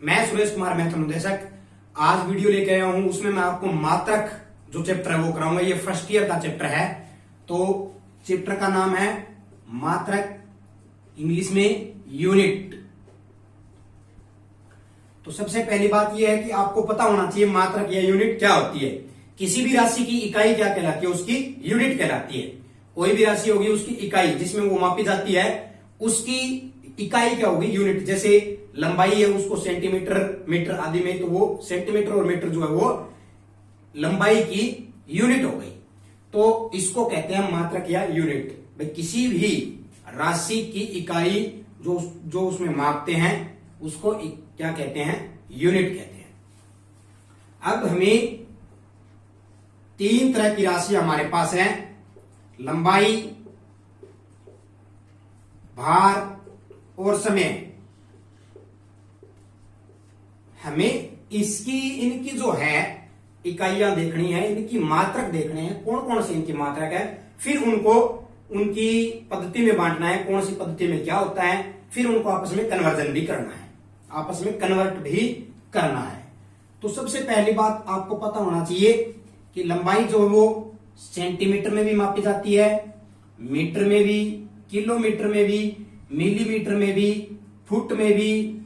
मैं सुरेश कुमार मेहता अनुदेशक आज वीडियो लेके आया हूं। उसमें मैं आपको मात्रक जो चैप्टर है वो कराऊंगा। ये फर्स्ट ईयर का चैप्टर है। तो चैप्टर का नाम है मात्रक, इंग्लिश में यूनिट। तो सबसे पहली बात यह है कि आपको पता होना चाहिए मात्रक या यूनिट क्या होती है। किसी भी राशि की इकाई क्या कहलाती है? उसकी यूनिट कहलाती है। कोई भी राशि होगी उसकी इकाई जिसमें वो मापी जाती है उसकी इकाई क्या होगी? यूनिट। जैसे लंबाई है उसको सेंटीमीटर, मीटर आदि में, तो वो सेंटीमीटर और मीटर जो है वो लंबाई की यूनिट हो गई। तो इसको कहते हैं मात्रक या यूनिट। भाई किसी भी राशि की इकाई जो उसमें मापते हैं उसको क्या कहते हैं? यूनिट कहते हैं। अब हमें तीन तरह की राशि हमारे पास है, लंबाई, भार और समय। हमें इनकी जो है इकाइयां देखनी है, इनकी मात्रक देखने हैं, कौन कौन सी इनकी मात्रक है। फिर उनको उनकी पद्धति में बांटना है, कौन सी पद्धति में क्या होता है। फिर उनको आपस में कन्वर्जन भी करना है, आपस में कन्वर्ट भी करना है। तो सबसे पहली बात आपको पता होना चाहिए कि लंबाई जो है वो सेंटीमीटर में भी मापी जाती है, मीटर में भी, किलोमीटर में भी, मिलीमीटर में भी, फुट में भी,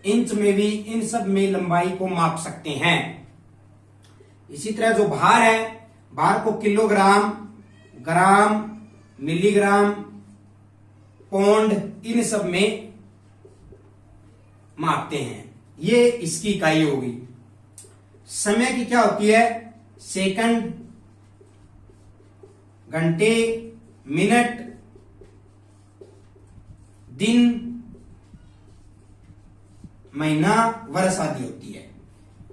इंच में भी। इन सब में लंबाई को माप सकते हैं। इसी तरह जो भार है, भार को किलोग्राम, ग्राम, मिलीग्राम, पौंड, इन सब में मापते हैं। ये इसकी इकाई होगी। समय की क्या होती है? सेकंड, घंटे, मिनट, दिन, महीना, वर्ष आदि होती है।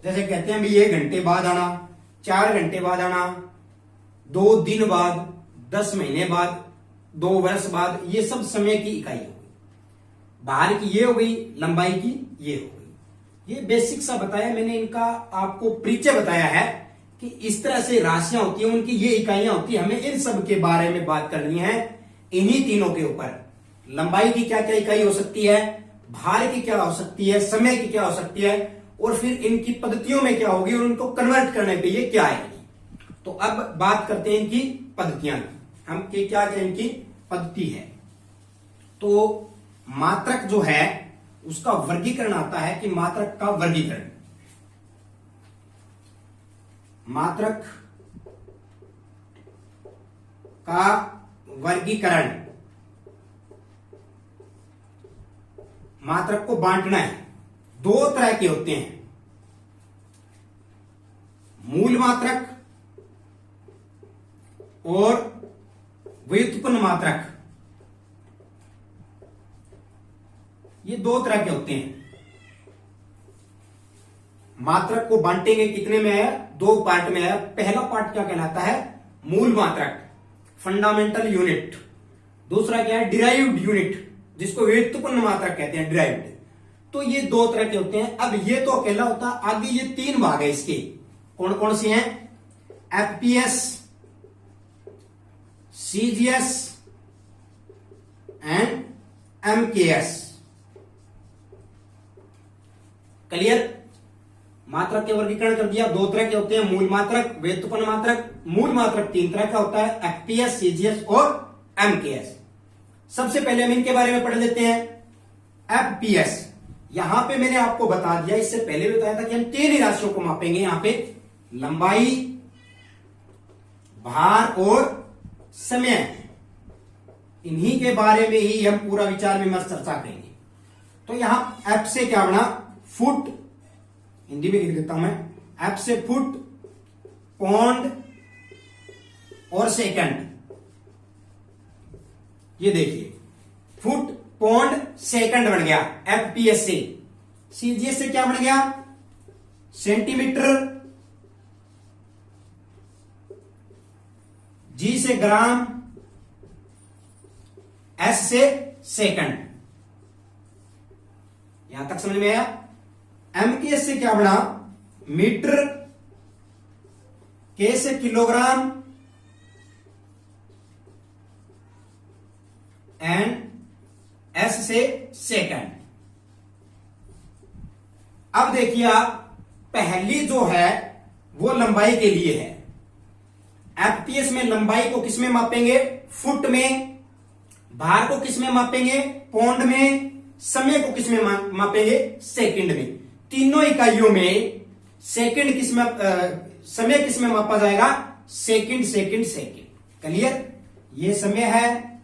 जैसे कहते हैं भी 1 घंटे बाद आना, 4 घंटे बाद आना, 2 दिन बाद, 10 महीने बाद, 2 वर्ष बाद, ये सब समय की इकाई हो गई। भार की ये हो गई, लंबाई की ये हो गई। ये बेसिक सा बताया मैंने, इनका आपको परिचय बताया है कि इस तरह से राशियां होती हैं, उनकी ये इकाइयां होती है। हमें इन सब के बारे में बात करनी है, इन्हीं तीनों के ऊपर। लंबाई की क्या क्या इकाई हो सकती है, भार की क्या हो सकती है, समय की क्या हो सकती है, और फिर इनकी पद्धतियों में क्या होगी और उनको कन्वर्ट करने के लिए क्या आएगी। तो अब बात करते हैं इनकी पद्धतियां की। हम क्या क्या इनकी पद्धति है। तो मात्रक जो है उसका वर्गीकरण आता है कि मात्रक का वर्गीकरण, मात्रक का वर्गीकरण, मात्रक को बांटना है। 2 तरह के होते हैं, मूल मात्रक और व्युत्पन्न मात्रक। ये 2 तरह के होते हैं। मात्रक को बांटेंगे कितने में है? 2 पार्ट में है। पहला पार्ट क्या कहलाता है? मूल मात्रक, फंडामेंटल यूनिट। दूसरा क्या है? डिराइव्ड यूनिट, जिसको व्युत्पन्न मात्रक कहते हैं, डिराइव्ड। तो ये 2 तरह के होते हैं। अब ये तो अकेला होता, आगे ये 3 भाग है इसके। कौन कौन से हैं? FPS, CGS and MKS. Clear? मात्रक के वर्गीकरण कर दिया। 2 तरह के होते हैं, मूल मात्रक, व्युत्पन्न मात्रक। मूल मात्रक 3 तरह का होता है, एफपीएस, सीजीएस और एमकेएस। सबसे पहले हम इनके बारे में पढ़ लेते हैं। एफपीएस, यहां पे मैंने आपको बता दिया, इससे पहले बताया था कि हम 3 ही राशियों को मापेंगे। यहां पे लंबाई, भार और समय, इन्हीं के बारे में ही हम पूरा विचार विमर्श चर्चा करेंगे। तो यहां एफ से क्या बना? फुट, हिंदी में लिख देता हूं मैं। एफ से फुट, पौंड और सेकंड। ये देखिए, फुट, पौंड, सेकंड बन गया एफपीएस से। सीजीएस से क्या बन गया? सेंटीमीटर, जी से ग्राम, एस से सेकंड। यहां तक समझ में आया? एमकेएस से क्या बना? मीटर, के से किलोग्राम एंड एस से सेकंड। अब देखिए आप, पहली जो है वो लंबाई के लिए है। एफपीएस में लंबाई को किसमें मापेंगे? फुट में। भार को किसमें मापेंगे? पौंड में। समय को किसमें मापेंगे? सेकंड में। तीनों इकाइयों में सेकंड किसमें, समय किसमें मापा जाएगा? Second second second. क्लियर? ये समय है,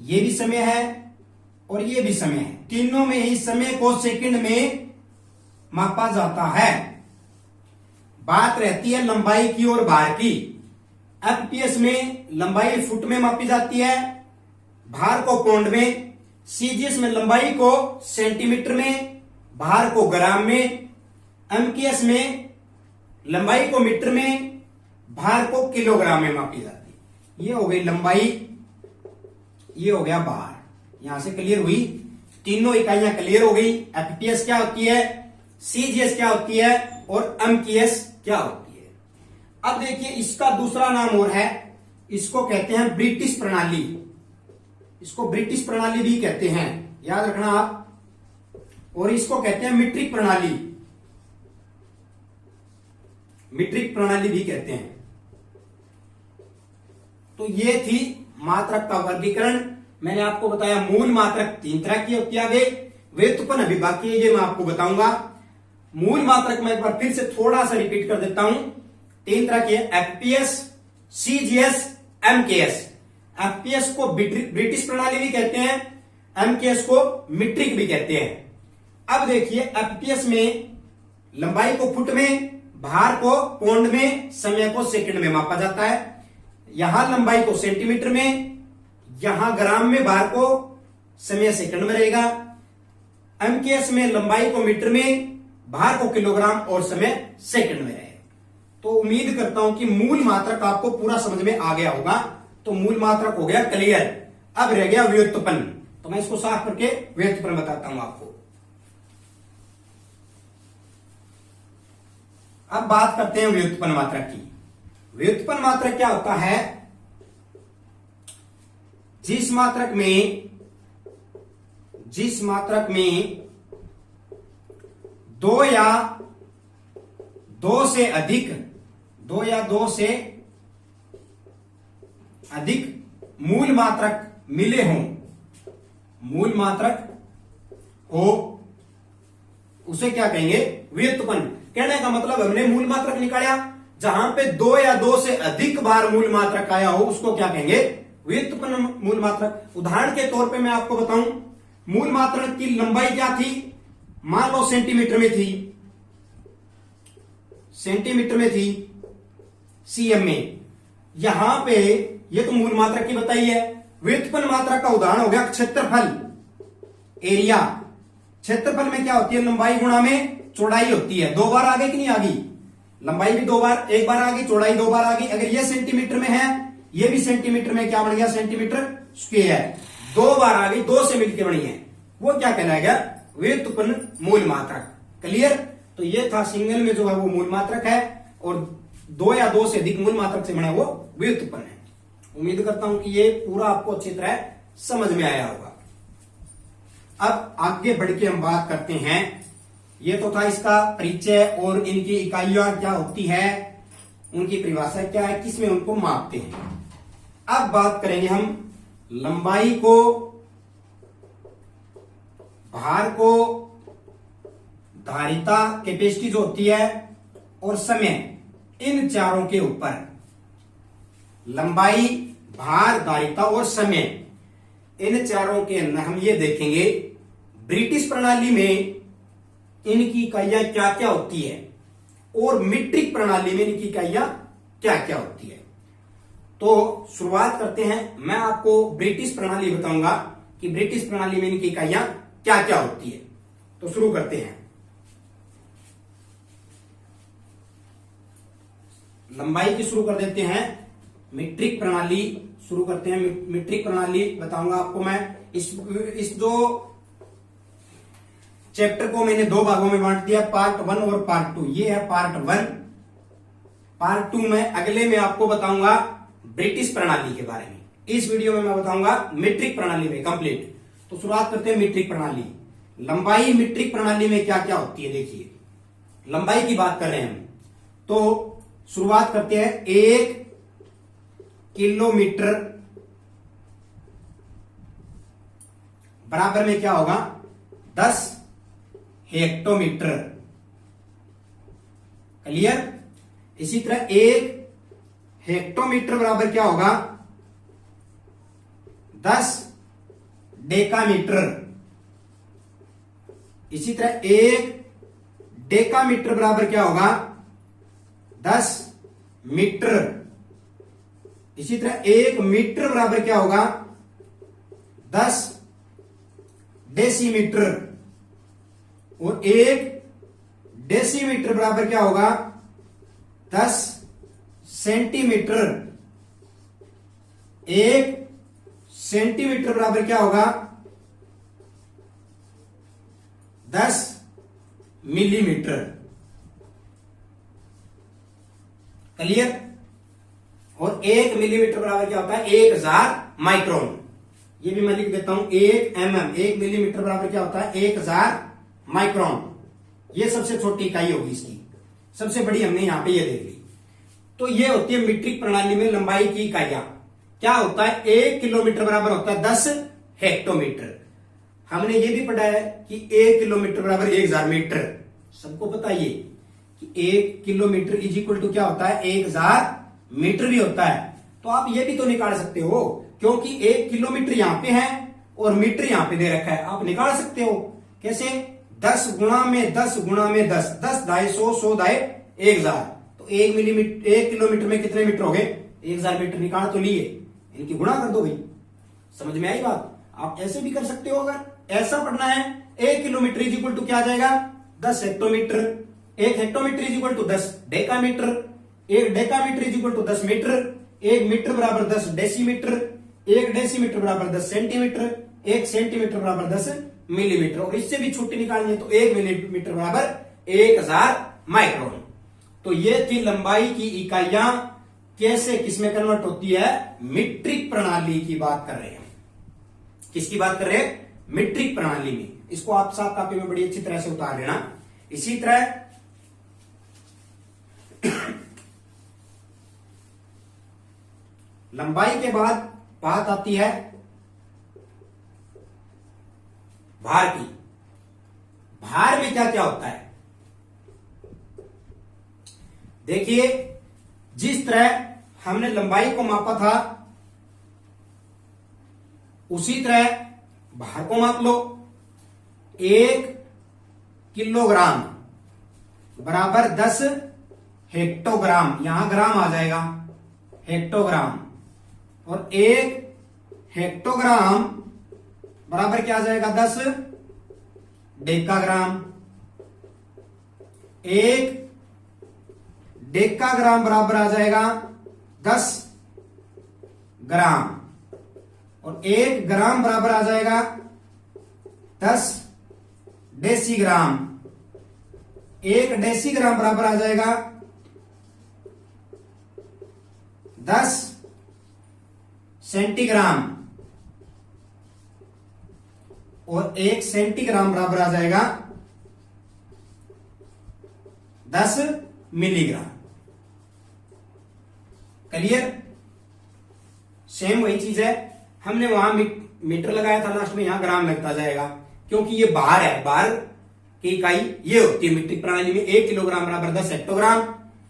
ये भी समय है और ये भी समय है। तीनों में ही समय को सेकंड में मापा जाता है। बात रहती है लंबाई की और भार की। एफपीएस में लंबाई फुट में मापी जाती है, भार को पौंड में। सीजीएस में लंबाई को सेंटीमीटर में, भार को ग्राम में। एमकेएस में लंबाई को मीटर में, भार को किलोग्राम में मापी जाती है। ये हो गई लंबाई, ये हो गया भार। यहां से क्लियर हुई, तीनों इकाइयां क्लियर हो गई। एफपीएस क्या होती है, सीजीएस क्या होती है और एमकेएस क्या होती है। अब देखिए इसका दूसरा नाम और है, इसको कहते हैं ब्रिटिश प्रणाली। इसको ब्रिटिश प्रणाली भी कहते हैं, याद रखना आप। और इसको कहते हैं मीट्रिक प्रणाली, मीट्रिक प्रणाली भी कहते हैं। तो ये थी मात्रक का वर्गीकरण। मैंने आपको बताया मूल मात्रक 3 तरह की होती है, आगे व्युत्पन्न अभी बाकी है, ये मैं आपको बताऊंगा। मूल मात्रक मैं एक बार फिर से थोड़ा सा रिपीट कर देता हूं। 3 तरह की है, एफपीएस, सीजीएस, एमकेएस। एफपीएस को ब्रिटिश प्रणाली भी कहते हैं, एमकेएस को मीट्रिक भी कहते हैं। अब देखिए एफपीएस में लंबाई को फुट में, भार को पौंड में, समय को सेकंड में मापा जाता है। यहां लंबाई को सेंटीमीटर में, यहां ग्राम में, भार को, समय सेकंड में रहेगा। एमकेएस में लंबाई को मीटर में, भार को किलोग्राम और समय सेकंड में रहेगा। तो उम्मीद करता हूं कि मूल मात्रक आपको पूरा समझ में आ गया होगा। तो मूल मात्रक हो गया क्लियर। अब रह गया व्युत्पन्न। तो मैं इसको साफ करके व्युत्पन्न बताता हूं आपको। अब बात करते हैं व्युत्पन्न मात्रक की। व्युत्पन्न मात्रक क्या होता है? जिस मात्रक में दो या दो से अधिक मूल मात्रक मिले हों, मूल मात्रक हो, उसे क्या कहेंगे? व्युत्पन्न। कहने का मतलब हमने मूल मात्रक निकाला, जहां पे 2 या 2 से अधिक बार मूल मात्रक आया हो उसको क्या कहेंगे? व्युत्पन्न मूल मात्रक। उदाहरण के तौर पे मैं आपको बताऊं, मूल मात्रक की लंबाई क्या थी? मान लो सेंटीमीटर में थी, सीएम में। यहां पे ये तो मूल मात्रक की बताई है। व्युत्पन्न मात्रक का उदाहरण हो गया क्षेत्रफल, एरिया। क्षेत्रफल में क्या होती है? लंबाई गुणा में चौड़ाई होती है। 2 बार आ गई कि नहीं आ गई? लंबाई भी 2 बार, 1 बार आ गई, चौड़ाई 2 बार आ गई। अगर ये सेंटीमीटर में है, ये भी सेंटीमीटर में, क्या बन गया? Centimetre square. 2 बार आ गई, 2 से मिलकर बनी है, वो क्या कहलाएगा? व्युत्पन्न मूल मात्रक। क्लियर? तो ये था सिंगल में जो है वो मूल मात्रक है, और 2 या 2 से अधिक मूल मात्रक से बना वो व्युत्पन्न है। उम्मीद करता हूं कि ये पूरा आपको अच्छी तरह समझ में आया होगा। अब आगे बढ़ के हम बात करते हैं, ये तो था इसका परिचय और इनकी इकाइयां क्या होती है, उनकी परिभाषा क्या है, किसमें उनको मापते हैं। अब बात करेंगे हम लंबाई को, भार को, धारिता कैपेसिटी जो होती है, और समय, इन चारों के ऊपर। लंबाई, भार, धारिता और समय, इन चारों के अंदर हम ये देखेंगे ब्रिटिश प्रणाली में इनकी इकाइयां क्या क्या होती है, और मीट्रिक प्रणाली में इनकी इकाइयां क्या क्या होती है। तो शुरुआत करते हैं। मैं आपको ब्रिटिश प्रणाली बताऊंगा कि ब्रिटिश प्रणाली में इनकी इकाइयां क्या क्या होती है। तो शुरू करते हैं। लंबाई की शुरू कर देते हैं। मीट्रिक प्रणाली शुरू करते हैं। मीट्रिक प्रणाली बताऊंगा आपको मैं। इस दो चैप्टर को मैंने 2 भागों में बांट दिया, पार्ट 1 और पार्ट 2। ये है पार्ट 1। पार्ट 2 में अगले में आपको बताऊंगा ब्रिटिश प्रणाली के बारे में। इस वीडियो में मैं बताऊंगा मीट्रिक प्रणाली में कंप्लीट। तो शुरुआत करते हैं मीट्रिक प्रणाली। लंबाई मीट्रिक प्रणाली में क्या क्या होती है। देखिए लंबाई की बात कर रहे हैं हम, तो शुरुआत करते हैं। 1 किलोमीटर बराबर में क्या होगा, 10 हेक्टोमीटर। क्लियर। इसी तरह 1 हेक्टोमीटर बराबर क्या होगा, 10 डेकामीटर। इसी तरह 1 डेकामीटर बराबर क्या होगा, 10 मीटर। इसी तरह 1 मीटर बराबर क्या होगा, 10 डेसीमीटर। और 1 डेसीमीटर बराबर क्या होगा, 10 सेंटीमीटर। 1 सेंटीमीटर बराबर क्या होगा, 10 मिलीमीटर। क्लियर। और 1 मिलीमीटर बराबर क्या होता है, 1000 माइक्रोन। ये भी मैं लिख देता हूं, 1 mm। 1 मिलीमीटर बराबर क्या होता है, 1000 माइक्रोन। ये सबसे छोटी इकाई होगी इसकी, सबसे बड़ी हमने यहां पे ये देख ली। तो ये होती है मीट्रिक प्रणाली में लंबाई की इकाइयां। क्या होता है, 1 किलोमीटर बराबर होता है 10 हेक्टोमीटर। हमने ये भी पढ़ा है कि 1 किलोमीटर बराबर 1000 मीटर। सबको पता है ये कि 1 किलोमीटर इज इक्वल टू क्या होता है, 1000 मीटर भी होता है। तो आप ये भी तो निकाल सकते हो, क्योंकि 1 किलोमीटर यहां पे है और मीटर यहां पे दे रखा है। आप निकाल सकते हो कैसे, 10 गुणा में 10 गुणा में 10, 10 दाए 100, 100 दाए 1000। तो 1 मिलीमीटर 1 किलोमीटर में कितने मीटर हो गए, 1000 मीटर। निकाल तो लिए, इनकी गुणा कर दो भाई। समझ में आई बात। आप ऐसे भी कर सकते हो। अगर ऐसा पढ़ना है, 1 किलोमीटर इज इक्वल टू क्या आ जाएगा, 10 hectometre. 1 hectometre is equal to 10 decametre. 1 decametre is equal to 10 metre. 1 metre बराबर 10 डेसीमीटर। 1 डेसीमीटर बराबर 10 सेंटीमीटर। 1 सेंटीमीटर बराबर 10 मिलीमीटर। और इससे भी छुट्टी निकालनी है तो 1 मिलीमीटर बराबर 1000 माइक्रोन। तो ये थी लंबाई की इकाइयां कैसे किसमें कन्वर्ट होती है, मीट्रिक प्रणाली की बात कर रहे हैं। किसकी बात कर रहे हैं, मीट्रिक प्रणाली में। इसको आप साफ कॉपी में बड़ी अच्छी तरह से उतार लेना। इसी तरह लंबाई के बाद बात आती है भार की। भार में क्या क्या होता है, देखिए जिस तरह हमने लंबाई को मापा था उसी तरह भार को माप लो। 1 किलोग्राम बराबर 10 हेक्टोग्राम। यहां ग्राम आ जाएगा, हेक्टोग्राम। और 1 हेक्टोग्राम बराबर क्या आ जाएगा, 10 डेकाग्राम। 1 डेकाग्राम बराबर आ जाएगा 10 ग्राम। और 1 ग्राम बराबर आ जाएगा 10 डेसीग्राम। 1 डेसीग्राम बराबर आ जाएगा 10 सेंटीग्राम। और 1 सेंटीग्राम बराबर आ जाएगा 10 मिलीग्राम। क्लियर। सेम वही चीज है, हमने वहां मीटर लगाया था लास्ट में, यहां ग्राम लगता जाएगा क्योंकि ये भार है। भार की इकाई ये होती है मीट्रिक प्रणाली में। 1 किलोग्राम बराबर 10 हेक्टोग्राम।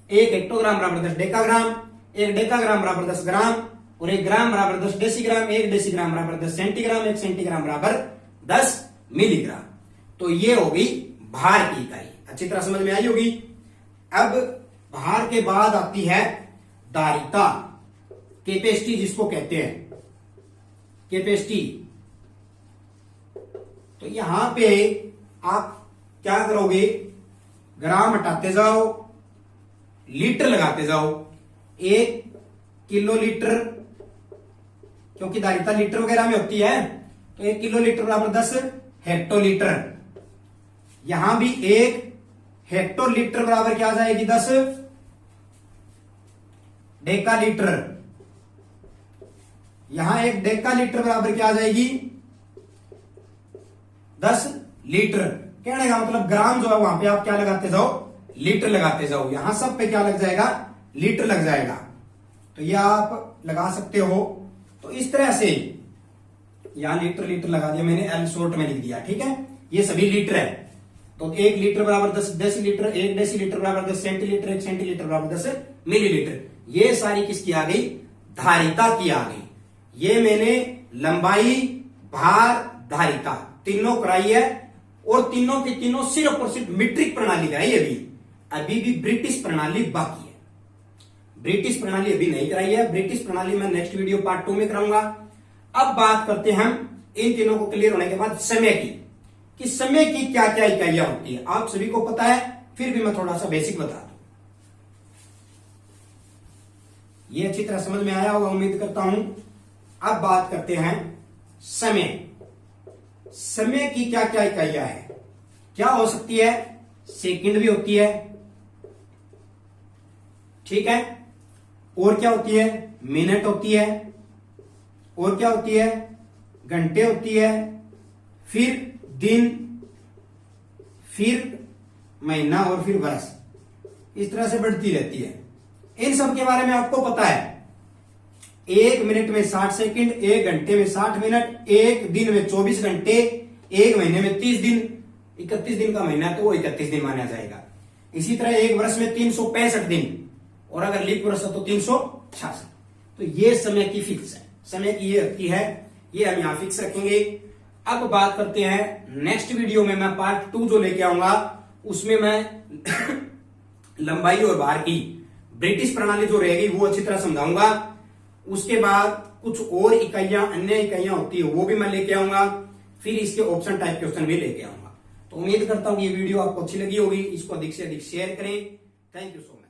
1 हेक्टोग्राम बराबर 10 डेकाग्राम। 1 डेकाग्राम बराबर 10 ग्राम। और 1 ग्राम बराबर 10 डेसीग्राम। 1 डेसीग्राम बराबर 10 सेंटीग्राम। 1 सेंटीग्राम बराबर 10 मिलीग्राम। तो ये होगी भार की इकाई। अच्छी तरह समझ में आई होगी। अब भार के बाद आती है धारिता, कैपेसिटी जिसको कहते हैं, कैपेसिटी। तो यहां पे आप क्या करोगे, ग्राम हटाते जाओ, लीटर लगाते जाओ। 1 किलो लीटर, क्योंकि धारिता लीटर वगैरह में होती है, तो 1 किलो लीटर बराबर 10 हेक्टोलीटर। यहां भी 1 हेक्टोलीटर बराबर क्या आ जाएगी, 10 डेकालीटर। यहां 1 डेकालीटर बराबर क्या आ जाएगी, 10 लीटर। कहने का मतलब ग्राम जो है वहां पे आप क्या लगाते जाओ, लीटर लगाते जाओ। यहां सब पे क्या लग जाएगा, लीटर लग जाएगा। तो ये आप लगा सकते हो। तो इस तरह से यहां लीटर लीटर लगा दिया मैंने, एल शॉर्ट में लिख दिया, ठीक है। ये सभी लीटर है। तो 1 लीटर बराबर 10 डेसीलीटर, 1 डेसीलीटर बराबर 10 सेंटीलीटर, 1 सेंटीलीटर बराबर 10 मिलीलीटर। ये सारी किसकी आ गई, धारिता की आ गई। ये मैंने लंबाई, भार, धारिता तीनों कराई है, और तीनों की तीनों सिर्फ और सिर्फ मीट्रिक प्रणाली कराई है। अभी भी ब्रिटिश प्रणाली बाकी है। ब्रिटिश प्रणाली अभी नहीं कराई है। ब्रिटिश प्रणाली में नेक्स्ट वीडियो पार्ट 2 में कराऊंगा। अब बात करते हैं हम इन तीनों को क्लियर होने के बाद समय की, कि समय की क्या क्या इकाइयां होती है। आप सभी को पता है, फिर भी मैं थोड़ा सा बेसिक बता दूं। ये अच्छी तरह समझ में आया होगा उम्मीद करता हूं। अब बात करते हैं समय। समय की क्या क्या इकाइयां है, क्या हो सकती है, सेकंड भी होती है, ठीक है, और क्या होती है, मिनट होती है, और क्या होती है, घंटे होती है, फिर दिन, फिर महीना, और फिर वर्ष। इस तरह से बढ़ती रहती है। इन सब के बारे में आपको पता है। 1 मिनट में 60 सेकंड, 1 घंटे में 60 मिनट, 1 दिन में 24 घंटे, 1 महीने में 30 दिन, 31 दिन का महीना तो वो 31 दिन माना जाएगा। इसी तरह 1 वर्ष में 365 दिन, और अगर लीप वर्ष है तो 366। तो ये समय की फिक्स है, समय की ये होती है, ये हम यहां फिक्स रखेंगे। अब बात करते हैं नेक्स्ट वीडियो में, मैं पार्ट 2 जो लेके आऊंगा उसमें मैं लंबाई और भार की ब्रिटिश प्रणाली जो रहेगी वो अच्छी तरह समझाऊंगा। उसके बाद कुछ और इकाइयां, अन्य इकाइयां होती है, वो भी मैं लेके आऊंगा। फिर इसके ऑप्शन टाइप क्वेश्चन भी लेके आऊंगा। तो उम्मीद करता हूं ये वीडियो आपको अच्छी लगी होगी। इसको अधिक से अधिक शेयर करें। Thank you so much.